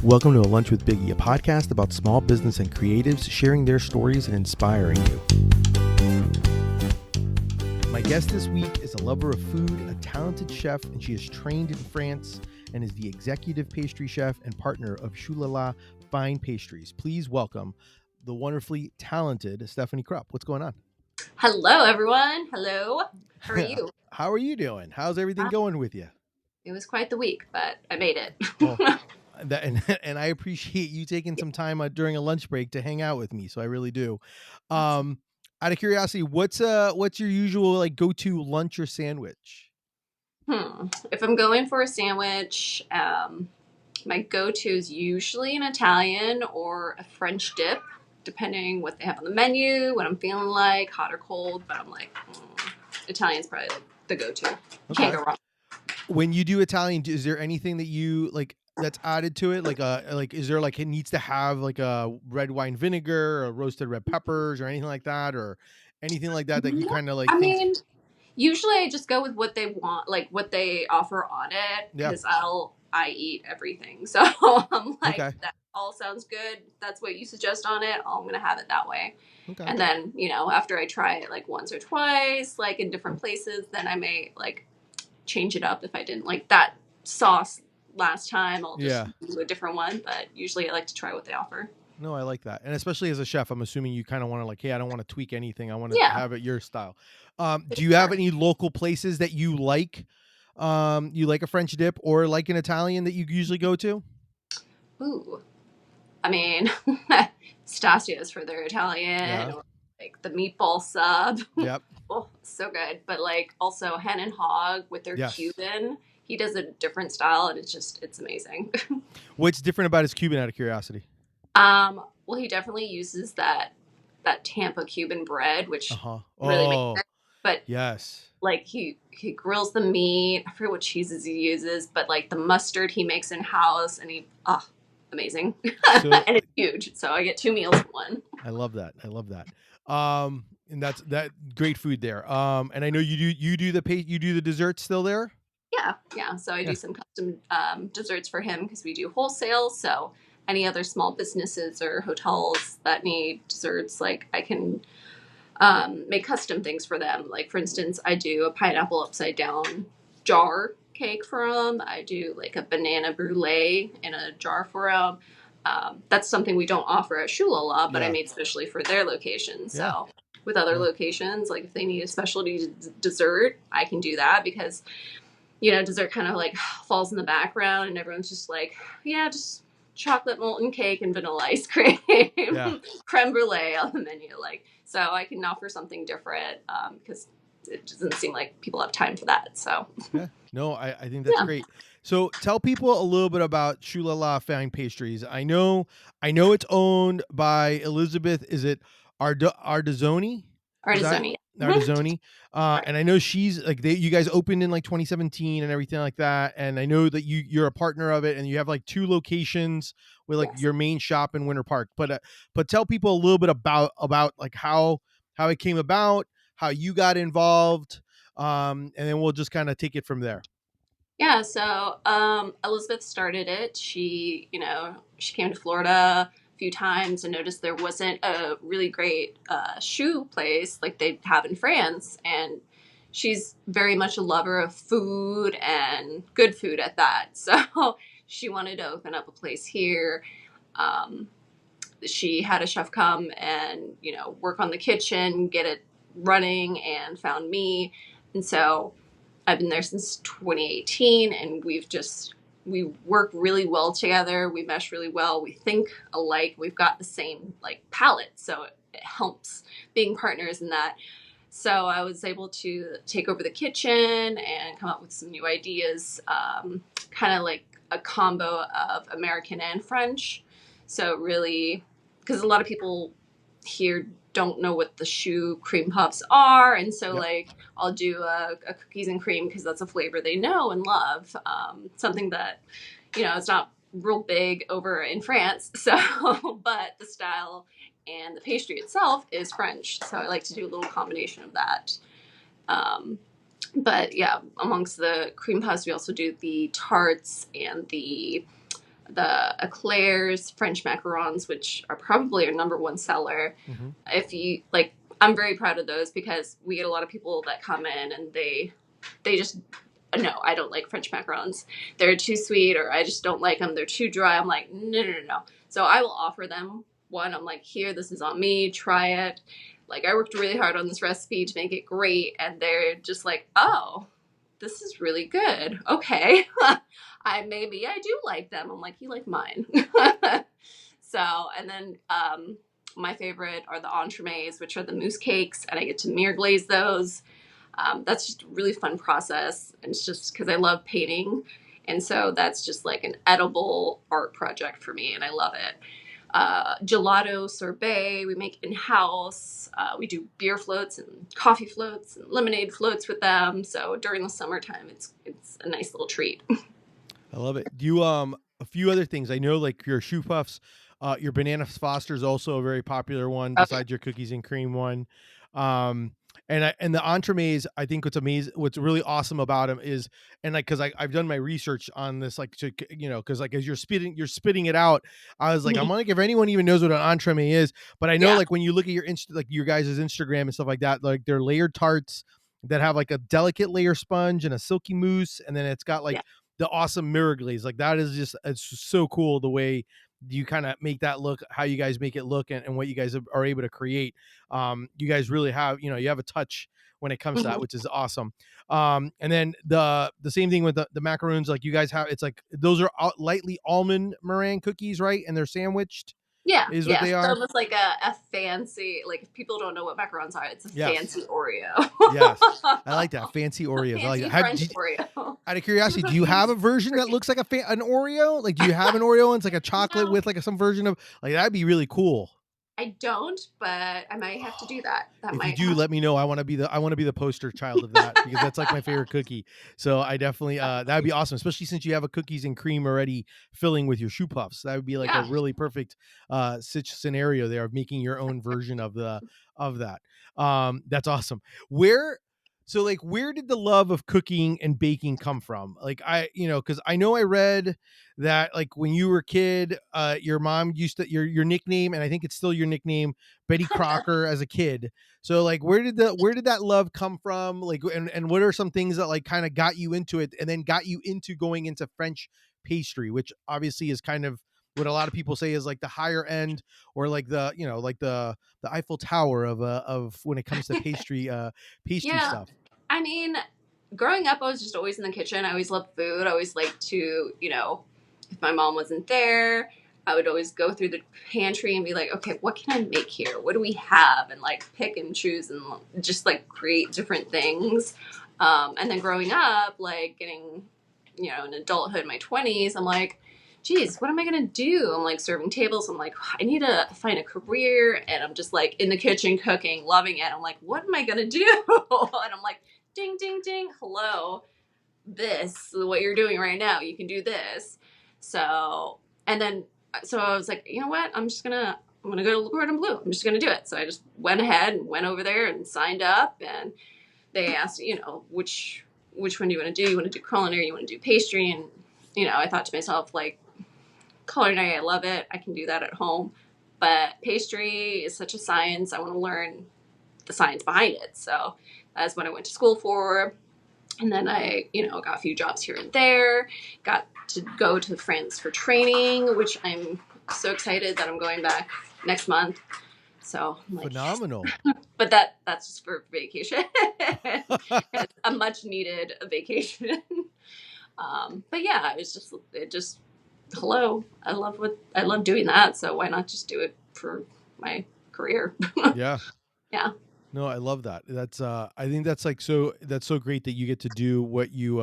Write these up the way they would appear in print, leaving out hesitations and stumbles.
Welcome to A Lunch with Biggie, a podcast about small business and creatives sharing their stories and inspiring you. My guest this week is a lover of food, a talented chef, and she is trained in France and is the executive pastry chef and partner of Choulala Fine Pastries. Please welcome the wonderfully talented Stephanie Krupp. What's going on? Hello, everyone. Hello. How are you? How are you doing? How's everything going with you? It was quite the week, but I made it. Well, and I appreciate you taking some time during a lunch break to hang out with me. So I really do. Out of curiosity, what's your usual like go-to lunch or sandwich? If I'm going for a sandwich, my go-to is usually an Italian or a French dip, depending what they have on the menu, what I'm feeling like, hot or cold. But I'm like, Italian's probably like the go-to. You can't go wrong. When you do Italian, is there anything that you like that's added to it? Like is there like it needs to have like a red wine vinegar or roasted red peppers or anything like that, or anything like that you kind of like I think? mean, usually I just go with what they want, like what they offer on it, because I eat everything. So I'm like, that all sounds good. That's what you suggest on it. I'm gonna have it that way. Okay. And then, after I try it like once or twice, like in different places, then I may like change it up. If I didn't like that sauce last time, I'll just do a different one. But usually I like to try what they offer. No, I like that. And especially as a chef, I'm assuming you kind of want to like, hey, I don't want to tweak anything. I want to have it your style. Do you have any local places that you like? You like a French dip or like an Italian that you usually go to? Ooh, I mean, Stasia's for their Italian, or like the meatball sub. Yep. Oh, so good. But like also Hen and Hog with their Cuban. He does a different style and it's amazing. What's different about his Cuban, out of curiosity? Well, he definitely uses that Tampa Cuban bread, which really makes sense. But like he grills the meat. I forget what cheeses he uses, but like the mustard he makes in house, and amazing. And it's huge, so I get 2 meals in one. I love that. And that's great food there. And I know you do the desserts still there. Yeah. So I do some custom desserts for him because we do wholesale. So any other small businesses or hotels that need desserts, like I can make custom things for them. Like for instance, I do a pineapple upside down jar cake for them. I do like a banana brulee in a jar for them. That's something we don't offer at Choulala, but I made specially for their location. So with other locations, like if they need a specialty dessert, I can do that because dessert kind of like falls in the background and everyone's just like, just chocolate molten cake and vanilla ice cream, creme brulee on the menu. Like, so I can offer something different because it doesn't seem like people have time for that. So no, I think that's great. So tell people a little bit about Choulala Fine Pastries. I know it's owned by Elizabeth. Is it Ardizzoni? Ardizzoni. And I know she's like you guys opened in like 2017 and everything like that. And I know that you're a partner of it and you have like 2 locations with like your main shop in Winter Park. But tell people a little bit about like how it came about, how you got involved, and then we'll just kind of take it from there. Yeah. So Elizabeth started it. She came to Florida few times and noticed there wasn't a really great choux place like they have in France, and she's very much a lover of food and good food at that, so she wanted to open up a place here. She had a chef come and work on the kitchen, get it running, and found me, and so I've been there since 2018, and we work really well together. We mesh really well. We think alike. We've got the same like palate. So it helps being partners in that. So I was able to take over the kitchen and come up with some new ideas, kind of like a combo of American and French. So really, because a lot of people here don't know what the choux cream puffs are, and so like I'll do a cookies and cream because that's a flavor they know and love, something that it's not real big over in France, so but the style and the pastry itself is French, so I like to do a little combination of that. But yeah, amongst the cream puffs we also do the tarts and the the eclairs, French macarons, which are probably our number one seller. Hmm. If you like, I'm very proud of those because we get a lot of people that come in and they just no, I don't like French macarons. They're too sweet, or I just don't like them. They're too dry. I'm like, no, no, no, no. So I will offer them one. I'm like, here, this is on me. Try it. Like, I worked really hard on this recipe to make it great, and they're just like, oh, this is really good. Okay, I do like them. I'm like, you like mine. So, and then my favorite are the entremets, which are the mousse cakes, and I get to mirror glaze those. That's just a really fun process. And it's just because I love painting. And so that's just like an edible art project for me, and I love it. Gelato sorbet, we make in house. We do beer floats and coffee floats and lemonade floats with them. So during the summertime, it's a nice little treat. I love it. Do you a few other things? I know like your shoe puffs, your banana foster is also a very popular one Okay. besides your cookies and cream one. Um and the entremets, I think what's amazing, what's really awesome about them is, and like, cause I've done my research on this, like, to, you know, cause like as you're spitting it out, I was like, I'm wondering if anyone even knows what an entremet is. But I know Yeah. like when you look at like your guys' Instagram and stuff like that, like they're layered tarts that have like a delicate layer sponge and a silky mousse, and then it's got Yeah. like the awesome mirror glaze. Like that is just, it's just so cool the way you kind of make that look, how you guys make it look, and what you guys are able to create. You guys really have, you know, you have a touch when it comes to that, Mhm. which is awesome. And then the same thing with the macaroons. Like you guys have, it's like those are lightly almond meringue cookies, right? And they're sandwiched, Yeah, is what yeah. they So it's are. almost like a fancy, like if people don't know what macarons are, it's a Yes, fancy Oreo. yes, I like that, fancy A Oreos. I like that. fancy French Did, Oreo out of with curiosity, do you have cookies a version and that cream. looks like an Oreo? Like, do you have an Oreo and it's like a chocolate No, with like some version of, like, that'd be really cool. I don't, but I might have to do that. That If you might do, have let me know. I want to be the poster child of that because that's like my favorite cookie. So I definitely that'd definitely. be awesome, especially since you have a cookies and cream already filling with your shoe puffs. That would be like a Yeah. really perfect scenario there of making your own version of that. That's awesome. Where so like where did the love of cooking and baking come from? Like I, you know, cuz I know I read that like when you were a kid, your mom used to your nickname, and I think it's still your nickname, Betty Crocker, as a kid. So like where did that love come from? Like, and what are some things that like kind of got you into it and then got you into going into French pastry, which obviously is kind of what a lot of people say is like the higher end, or like the, you know, like the Eiffel Tower of when it comes to pastry Yeah. stuff. I mean, growing up, I was just always in the kitchen. I always loved food. I always liked to, if my mom wasn't there, I would always go through the pantry and be like, okay, what can I make here? What do we have? And like pick and choose and just like create different things. And then growing up, like getting, in adulthood, my 20s, I'm like, geez, what am I gonna do? I'm like serving tables. I'm like, I need to find a career, and I'm just like in the kitchen cooking, loving it. I'm like, what am I gonna do? And I'm like, ding, ding, ding. Hello, this what you're doing right now. You can do this. So, and then so I was like, you know what? I'm gonna go to Cordon Bleu. I'm just gonna do it. So I just went ahead and went over there and signed up, and they asked, which one do you want to do? You want to do culinary? You want to do pastry? And I thought to myself, like, culinary, I love it. I can do that at home. But pastry is such a science. I want to learn the science behind it. So that's what I went to school for. And then I, got a few jobs here and there. Got to go to France for training, which I'm so excited that I'm going back next month. So I'm like, yes. Phenomenal. But that's just for vacation. It's a much needed vacation. But yeah, it just hello. I love doing that. So why not just do it for my career? Yeah. Yeah. No, I love that. That's I think that's like that's so great that you get to do what you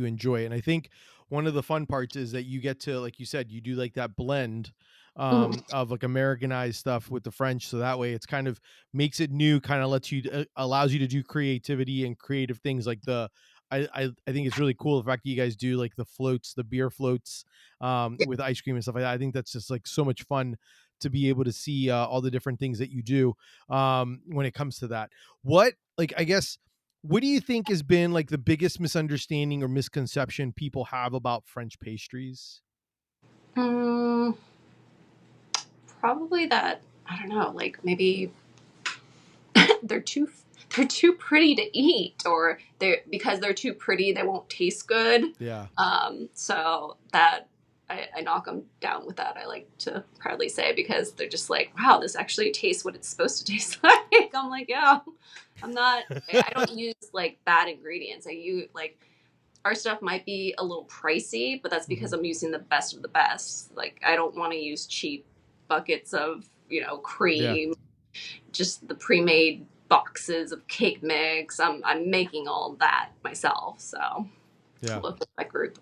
enjoy. And I think one of the fun parts is that you get to, like you said, you do like that blend Mhm. of like Americanized stuff with the French, so that way it's kind of makes it new, kind of lets you allows you to do creativity and creative things like the I think it's really cool the fact that you guys do like the floats, the beer floats Yeah. with ice cream and stuff like that. I think that's just like so much fun to be able to see all the different things that you do when it comes to that. What, like, I guess, what do you think has been like the biggest misunderstanding or misconception people have about French pastries? Mm, probably that. I don't know. Like maybe they're too they're too pretty to eat, or they're because they're too pretty, they won't taste good. Yeah. So that I knock them down with that. I like to proudly say because they're just like, wow, this actually tastes what it's supposed to taste like. I'm like, yeah, I'm not. I don't use like bad ingredients. I use like our stuff might be a little pricey, but that's Mhm. because I'm using the best of the best. Like I don't want to use cheap buckets of Yeah. cream, just the pre-made boxes of cake mix. I'm making all that myself, so I Yeah. work with my group.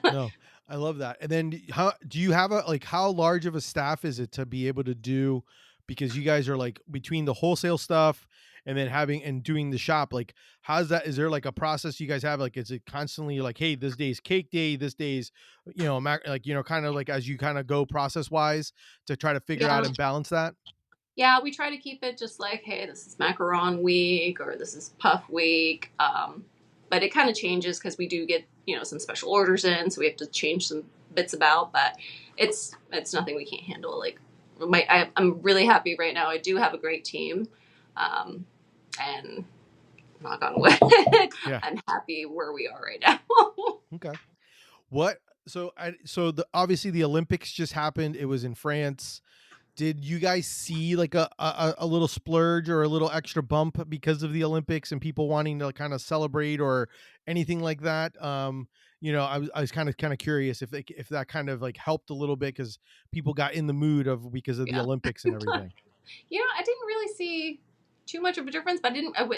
No, I love that. And then how do you have a like how large of a staff is it to be able to do, because you guys are like between the wholesale stuff and then having and doing the shop, like how's that, is there like a process you guys have, like is it constantly like, hey, this day's cake day, this day's like kind of like as you kind of go process wise to try to figure out Yeah, and balance that? yeah, we try to keep it just like, hey, this is macaron week or this is puff week. But it kind of changes because we do get some special orders in, so we have to change some bits about. But it's nothing we can't handle. Like I'm really happy right now. I do have a great team, and knock on wood, Yeah. I'm happy where we are right now. Okay. What so the obviously the Olympics just happened. It was in France. Did you guys see like a little splurge or a little extra bump because of the Olympics and people wanting to kind of celebrate or anything like that? I was kind of curious if that kind of like helped a little bit because people got in the mood of because of the Yeah. Olympics and everything. I didn't really see too much of a difference, but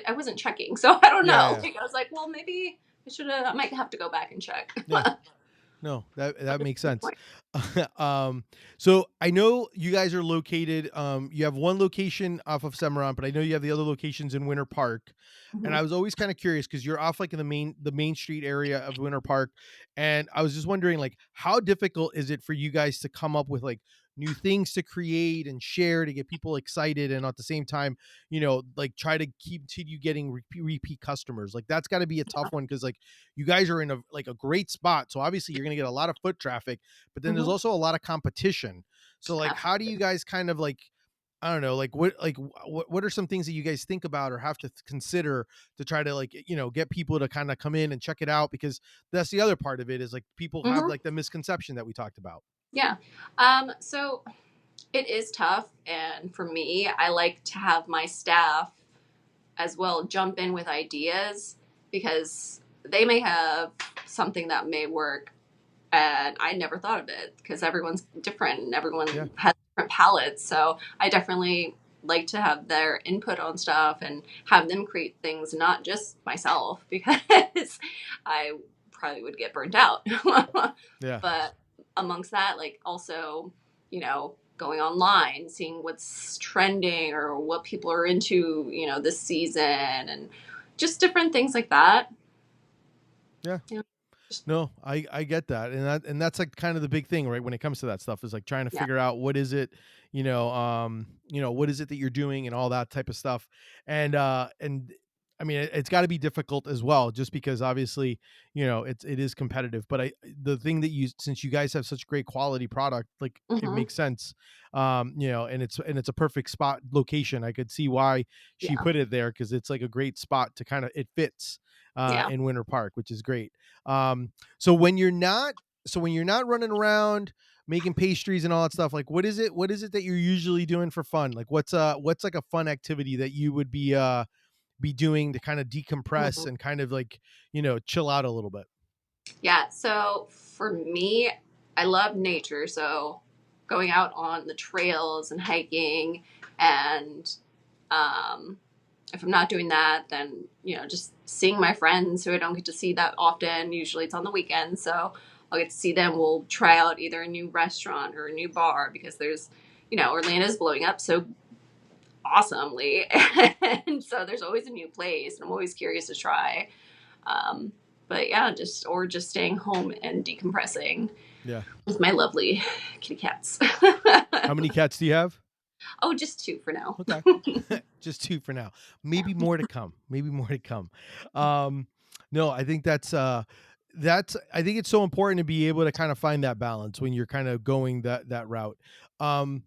I wasn't checking, so I don't Yeah, know. yeah, Like I was like, well, maybe I might have to go back and check. yeah. No, that makes Good sense. point. um, so I know you guys are located. You have one location off of Semirant, but I know you have the other locations in Winter Park. And Mhm. I was always kind of curious because you're off like in the main street area of Winter Park, and I was just wondering like how difficult is it for you guys to come up with like new things to create and share to get people excited and at the same time like try to continue getting repeat customers, like that's got to be a tough one because like you guys are in a great spot. So obviously you're going to get a lot of foot traffic, but then there's Mhm. also a lot of competition. So like how do you guys kind of like I don't know, what are some things that you guys think about or have to consider to try to like get people to kind of come in and check it out, because that's the other part of it is like people have Mhm. like the misconception that we talked about. Yeah. So it is tough, and for me, I like to have my staff as well jump in with ideas because they may have something that may work and I never thought of it because everyone's different and Yeah. everyone has different palettes. So I definitely like to have their input on stuff and have them create things, not just myself, because I probably would get burnt out. Yeah. But amongst that, like also, going online, seeing what's trending or what people are into, this season and just different things like that. Yeah. Yeah. Just, No, I get that. And that's like kind of the big thing, right? When it comes to that stuff is like trying to yeah. figure out what is it, what is it that you're doing and all that type of stuff. And I mean it's got to be difficult as well just because obviously, it is competitive, but the thing that you since you guys have such great quality product, like it Hmm. makes sense. And it's a perfect spot location. I could see why she Yeah. put it there cuz it's like a great spot to kind of it fits Yeah. in Winter Park, which is great. Um, so when you're not running around making pastries and all that stuff, like what is it that you're usually doing for fun? Like what's like a fun activity that you would be doing to kind of decompress Mhm. and kind of like, chill out a little bit? Yeah. So for me, I love nature. So going out on the trails and hiking, and um, if I'm not doing that, then just seeing my friends who I don't get to see that often. Usually it's on the weekends, so I'll get to see them. We'll try out either a new restaurant or a new bar because there's, Atlanta's blowing up so awesomely, and so there's always a new place, and I'm always curious to try. Um, but yeah, just staying home and decompressing Yeah. with my lovely kitty cats. How many cats do you have? Oh, just two for now. Okay. Just 2 for now. Maybe more to come. Maybe more to come. Um, no, I think that's that's I think it's so important to be able to kind of find that balance when you're kind of going that route. Um,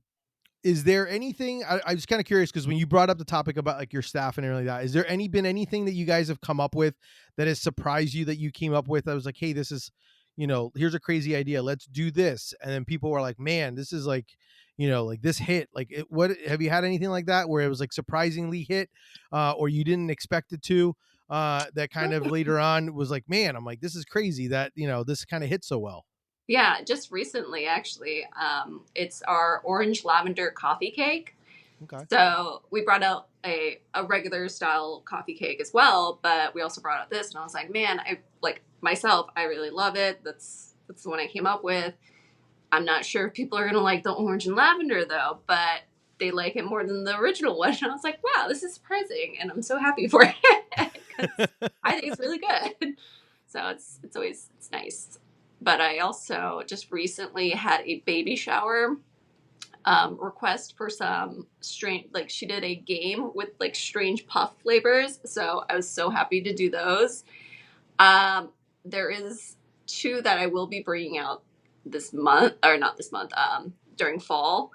is there anything I was kind of curious because when you brought up the topic about like your staff and everything like that, is there been anything that you guys have come up with that has surprised you that you came up with? I was like, hey, this is, here's a crazy idea. Let's do this. And then people were like, man, this is like, like this hit. Like, what have you had anything like that where it was like surprisingly hit, or you didn't expect it to? That kind of later on was like, man, I'm like, this is crazy that this kind of hit so well. Yeah, just recently, actually. It's our orange lavender coffee cake. Okay, So we brought out a regular style coffee cake as well, but we also brought out this, and I was like, man, I like myself, I really love it. That's the one I came up with. I'm not sure if people are gonna like the orange and lavender though, but they like it more than the original one. And I was like, wow, this is surprising, and I'm so happy for it because I think it's really good. So it's always it's nice. But I also just recently had a baby shower request for some strange, like she did a game with like strange puff flavors. So I was so happy to do those. There is two that I will be bringing out this month, or not this month, during fall,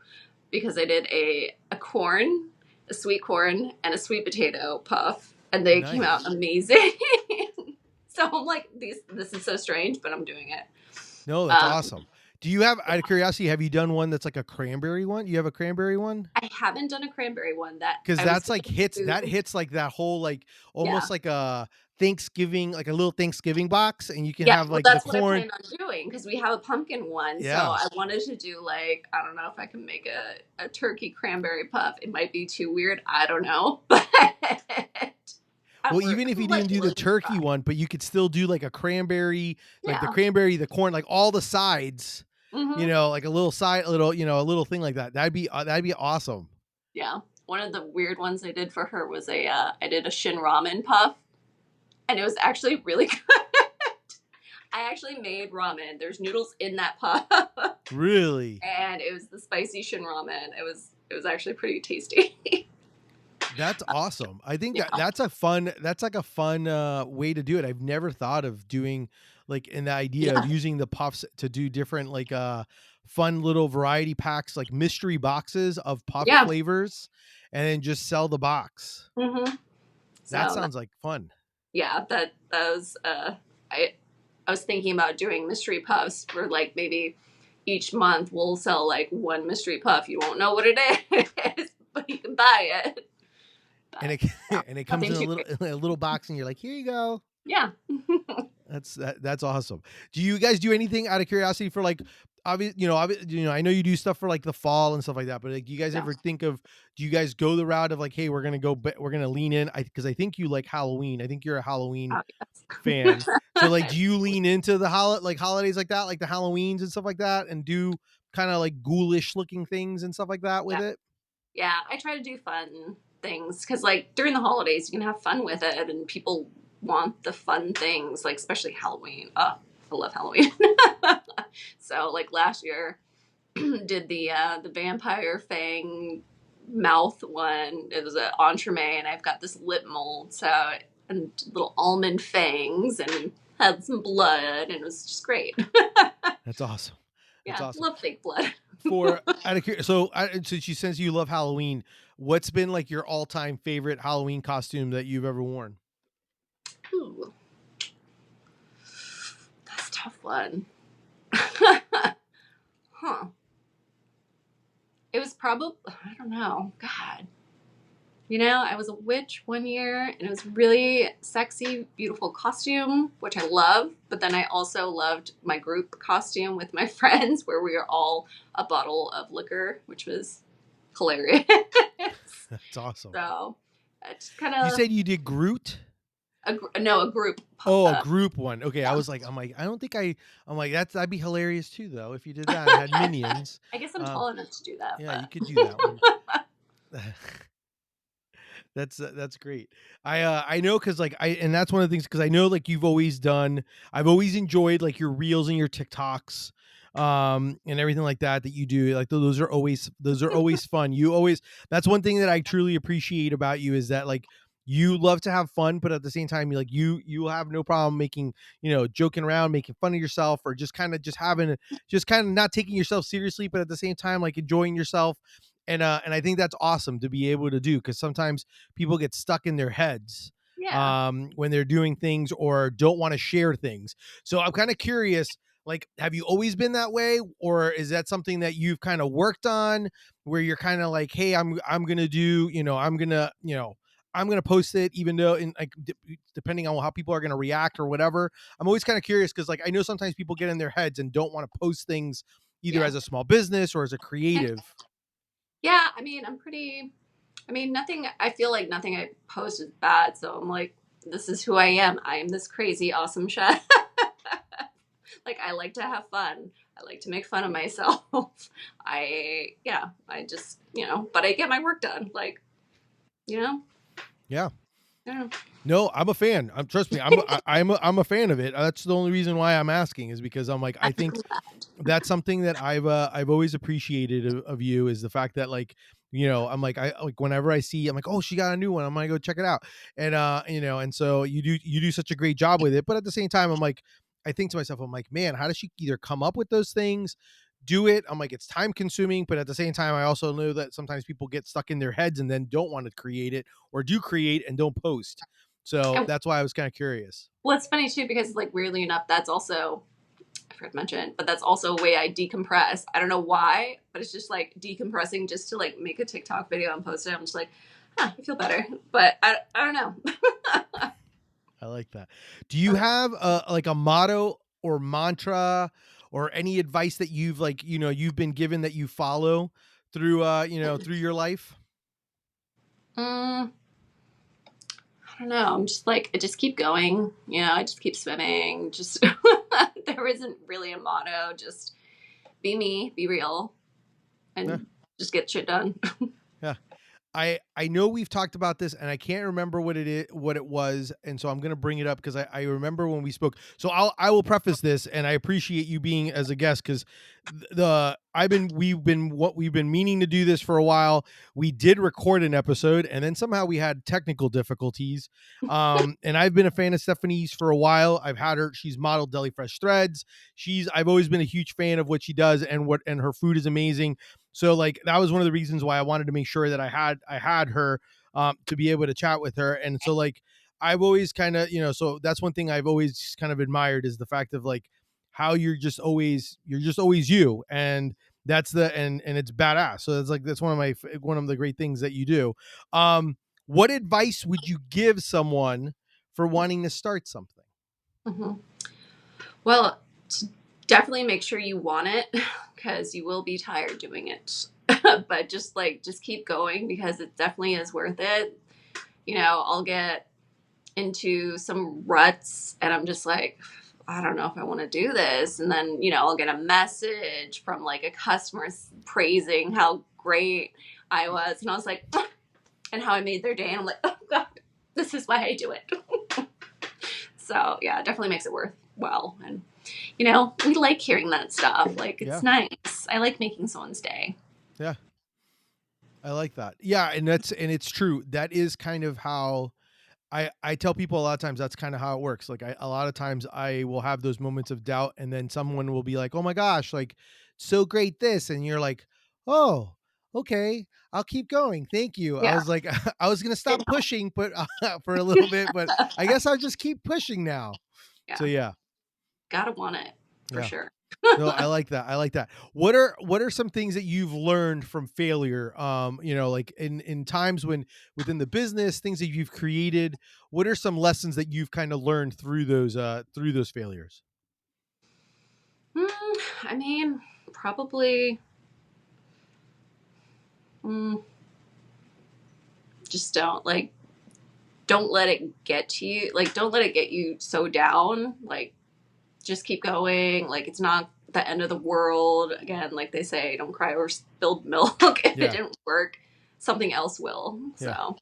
because I did a corn, a sweet corn, and a sweet potato puff, and they came out nice. amazing. So I'm like, this is so strange, but I'm doing it. No, that's Um, awesome. Do you have, out of curiosity, have you done one that's like a cranberry one? You have a cranberry one? I haven't done a cranberry one that Because I was that's like thinking hits that to. hits like that whole like Yeah. almost like a Thanksgiving, like a little Thanksgiving box, and you can Yeah, have well, like the that's what I corn. plan on doing because we have a pumpkin one. So Yeah. I wanted to do like, I don't know if I can make a turkey cranberry puff. It might be too weird. I don't know. But Well, we're even if you like didn't do the willing to turkey try. one, but you could still do like a cranberry, like the Yeah. cranberry, the corn, like all the sides, Hmm. like a little side, a little, a little thing like that. That'd be awesome. Yeah. One of the weird ones I did for her was I did a shin ramen puff, and it was actually really good. I actually made ramen. There's noodles in that puff, Really. and it was the spicy shin ramen. It was actually pretty tasty. That's awesome. I think that Yeah. that's like a fun way to do it. I've never thought of doing like in the idea of Yeah. using the puffs to do different like fun little variety packs, like mystery boxes of puff Yeah. flavors and then just sell the box. Hmm. That So sounds like fun. yeah, that was I was thinking about doing mystery puffs for like maybe each month we'll sell like one mystery puff. You won't know what it is, but you can buy it. And But it no, and it comes nothing in a too little crazy. a little box and you're like, "Here you go." Yeah. That's awesome. Do you guys do anything out of curiosity for like I know you do stuff for like the fall and stuff like that, but like do you guys Yeah. ever think of do you guys go the route of like, hey, we're going to lean in because I think you like Halloween. I think you're a Halloween Oh, fan. So like yes. do you lean into the holidays like that, like the Halloweens and stuff like that and do kind of like ghoulish looking things and stuff like that with Yeah. it? Yeah. I try to do fun things because like during the holidays you can have fun with it, and people want the fun things, like especially Halloween. Oh, I love Halloween. So like last year did the vampire fang mouth one. It was an entremet, and I've got this lip mold, so and little almond fangs, and had some blood, and it was just great. That's awesome. That's Yeah, awesome. love fake blood. For out of since you since you love Halloween, what's been like your all-time favorite Halloween costume that you've ever worn? Ooh, that's a tough one. Huh? It was probably, I don't know. God, I was a witch one year, and it was really sexy, beautiful costume, which I love. But then I also loved my group costume with my friends, where we were all a bottle of liquor, which was hilarious. That's awesome. So it's kind You of said you did Groot? no, a group. Oh, a group one. Okay, I Yeah, was like, I don't think I'm like that'd be hilarious too though if you did that and had minions. I guess I'm Um, tall enough to do that, yeah, you but could do that one. That's great. I know because like I and that's one of the things because I know like I've always enjoyed like your reels and your TikToks and everything like that you do like those are always fun. You always That's one thing that I truly appreciate about you is that like you love to have fun, but at the same time, you have no problem making, joking around, making fun of yourself, or just kind of just having just kind of not taking yourself seriously, but at the same time, like enjoying yourself. And I think that's awesome to be able to do, because sometimes people get stuck in their heads Yeah. when they're doing things or don't want to share things. So I'm kind of curious, like, have you always been that way, or is that something that you've kind of worked on, where you're kind of like, hey, I'm gonna do, I'm gonna post it, even though, in like, depending on how people are gonna react or whatever. I'm always kind of curious, because like I know sometimes people get in their heads and don't want to post things either Yeah. as a small business or as a Yeah. creative. Yeah. I mean, nothing, I feel like nothing I post is bad. So I'm like, this is who I am. I am this crazy, awesome chef. Like, I like to have fun. I like to make fun of myself. I just, but I get my work done. Like, you know, Yeah. yeah. No, I'm a fan. Trust me, I'm a fan of it. That's the only reason why I'm asking, is because I'm like, I I'm think glad. that's something that I've always appreciated of you, is the fact that, like, I'm like, I like, whenever I see, I'm like, oh, she got a new one, I'm gonna go check it out. And and so you do such a great job with it. But at the same time, I'm like, I think to myself, I'm like, man, how does she either come up with those things, do it? I'm like, it's time consuming, but at the same time, I also know that sometimes people get stuck in their heads and then don't want to create it, or do create and don't post. So And that's why I was kind of curious. well, it's funny too, because like weirdly enough, that's also, I forgot to mention, but that's also a way I decompress. I don't know why, but it's just like decompressing just to like make a TikTok video and post it. I'm just like, I feel better. But I don't know. I like that. Do you have like a motto or mantra or any advice that you've been given that you follow through through your life? Mm, I don't know. I'm just like, I just keep going. I just keep swimming. Just, there isn't really a motto. Just be me, be real, Yeah. and just get shit done. Yeah. I know we've talked about this, and I can't remember what it was, and so I'm gonna bring it up because I remember when we spoke. So I will preface this, and I appreciate you being as a guest, because the I've been we've been meaning to do this for a while. We did record an episode, and then somehow we had technical difficulties. And I've been a fan of Stephanie's for a while. I've had her; she's modeled Deli Fresh Threads. I've always been a huge fan of what she does, and her food is amazing. So like that was one of the reasons why I wanted to make sure that I had her to be able to chat with her. And so like I've always kind of, so that's one thing I've always kind of admired, is the fact of like how you're just always you. And and it's badass. So that's one of the great things that you do. What advice would you give someone for wanting to start something? Hmm. Well, definitely make sure you want it because you will be tired doing it. But just keep going because it definitely is worth it. I'll get into some ruts and I'm just like, I don't know if I want to do this. And then, I'll get a message from like a customer praising how great I was. And I was like, and how I made their day. And I'm like, oh God, this is why I do it. So yeah, it definitely makes it worthwhile. And, we like hearing that stuff. Like, it's Yeah. nice. I like making someone's day. Yeah. I like that. Yeah, and it's true. That is kind of how I tell people a lot of times, that's kind of how it works. Like a lot of times I will have those moments of doubt, and then someone will be like, "Oh my gosh, like so great this." And you're like, "Oh, okay. I'll keep going. Thank you." I Yeah. was like I was going to It stop helps. pushing but for a little bit, but I guess I'll just keep pushing now. So Yeah. yeah. Gotta want it for Yeah. sure. No, I like that. I like that. What are some things that you've learned from failure? Like in times when within the business, things that you've created, what are some lessons that you've kind of learned through those failures? Mm, I mean, probably mm, just don't let it get to you. Like, don't let it get you so down. Like, just keep going. Like, it's not the end of the world. Again, like they say, don't cry over spilled milk. If it Yeah. didn't work, something else will. Yeah. So,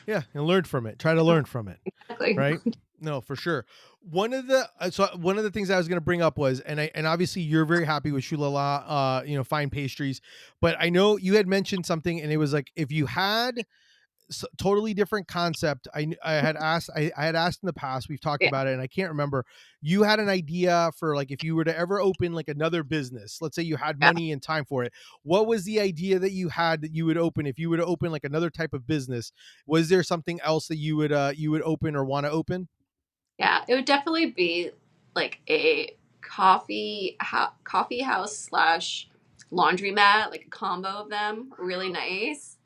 Yeah, and learn from it. Try to learn from it, exactly. right? No, for sure. One of the things I was going to bring up was, and obviously you're very happy with Choulala, Fine Pastries, but I know you had mentioned something, and it was like, if you had totally different concept. I had asked in the past. We've talked Yeah. about it, and I can't remember. You had an idea for like if you were to ever open like another business. Let's say you had Yeah. money and time for it. What was the idea that you had that you would open if you were to open like another type of business? Was there something else that you would open or want to open? Yeah, it would definitely be like a coffee house slash laundromat, like a combo of them, really nice.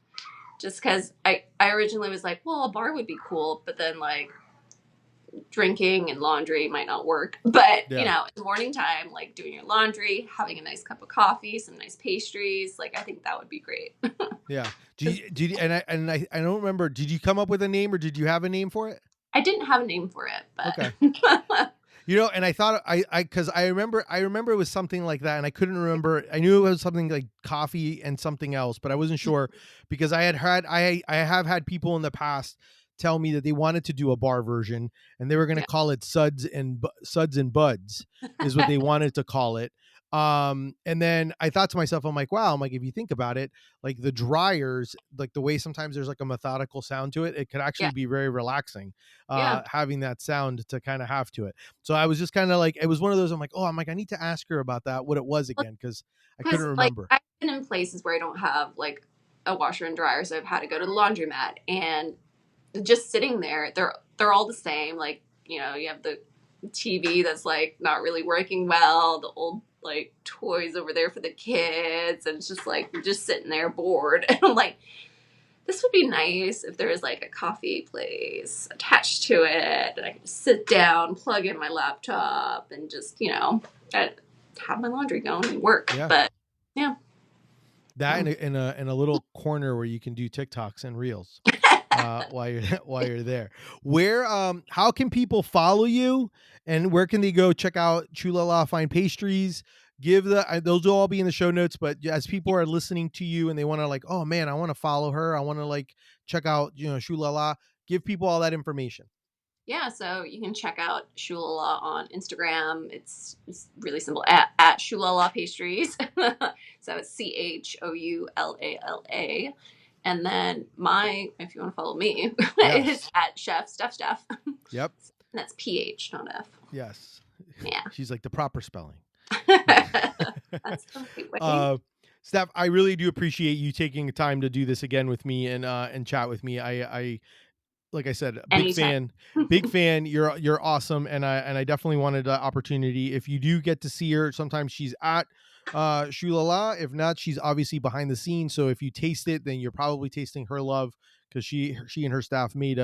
Just because I originally was like, well, a bar would be cool, but then like drinking and laundry might not work. But Yeah. in the morning time, like doing your laundry, having a nice cup of coffee, some nice pastries, like I think that would be great. Yeah. Did you, I don't remember. Did you come up with a name or did you have a name for it? I didn't have a name for it, Okay. but You know, and I thought because I remember it was something like that, and I couldn't remember. I knew it was something like coffee and something else, but I wasn't sure because I have had people in the past tell me that they wanted to do a bar version and they were going to yeah. call it Suds and Buds is what they wanted to call it. And then I thought to myself, I'm like, wow, I'm like, if you think about it, like the dryers, like the way sometimes there's like a methodical sound to it, it could Yeah. actually be very relaxing, Yeah. having that sound to kind of have to it. So I was just kind of like, it was one of those. I'm like, I need to ask her about that, what it was again, because I couldn't Because like remember. I've been in places where I don't have like a washer and dryer, so I've had to go to the laundromat and just sitting there, they're all the same. Like, you have the TV that's like not really working well, the old like toys over there for the kids, and it's just like you're just sitting there bored. And I'm like, this would be nice if there was like a coffee place attached to it and I could just sit down, plug in my laptop, and just, have my laundry going and work. Yeah, But yeah. that So, in a little corner where you can do TikToks and reels while you're while you're there. Where how can people follow you and where can they go check out Choulala Fine Pastries? Give those will all be in the show notes, but as people are listening to you and they want to like, oh man, I want to follow her, I want to like check out Choulala, give people all that information. yeah, so you can check out Choulala on Instagram. It's really simple at Choulala Pastries. So it's Choulala. And then if you want to follow me, is Yes. at Chef Steph. And Yep. that's PH, not F. Yes. Yeah. She's like the proper spelling. That's the right way. uh, Steph, I really do appreciate you taking time to do this again with me and chat with me. I like I said, Anytime. big fan. You're awesome, and I definitely wanted the opportunity. If you do get to see her, sometimes she's at Shulala. If not, she's obviously behind the scenes. So if you taste it, then you're probably tasting her love because she and her staff made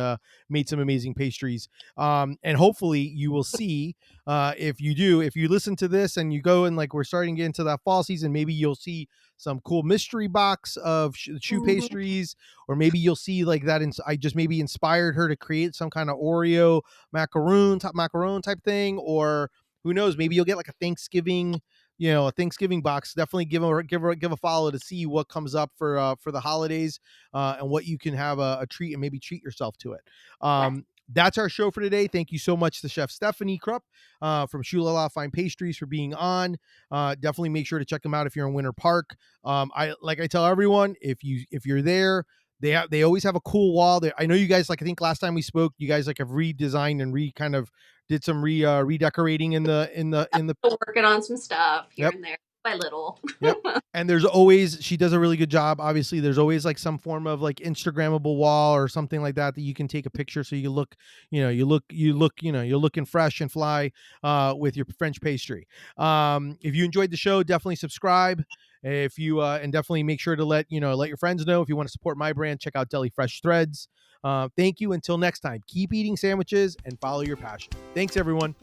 some amazing pastries. And hopefully you will see if you listen to this and you go and like we're starting to get into that fall season, maybe you'll see some cool mystery box of shoe Mhm. pastries, or maybe you'll see like that. I just maybe inspired her to create some kind of Oreo macaron type thing, or who knows, maybe you'll get like a Thanksgiving, a Thanksgiving box. Definitely give a follow to see what comes up for the holidays, and what you can have a treat and maybe treat yourself to it. Yes. That's our show for today. Thank you so much to Chef Stephanie Krupp from Choulala Fine Pastries for being on. Definitely make sure to check them out if you're in Winter Park. I tell everyone, if you're there, they always have a cool wall there. I know you guys, like I think last time we spoke, you guys like have redesigned and kind of did some redecorating in the. Still working on some stuff here Yep. and there by little. Yep. And there's always, she does a really good job. Obviously, there's always like some form of like Instagrammable wall or something like that you can take a picture so you look, you're looking fresh and fly with your French pastry. If you enjoyed the show, definitely subscribe. If you and definitely make sure to let your friends know if you want to support my brand, check out Deli Fresh Threads. Thank you. Until next time, keep eating sandwiches and follow your passion. Thanks, everyone.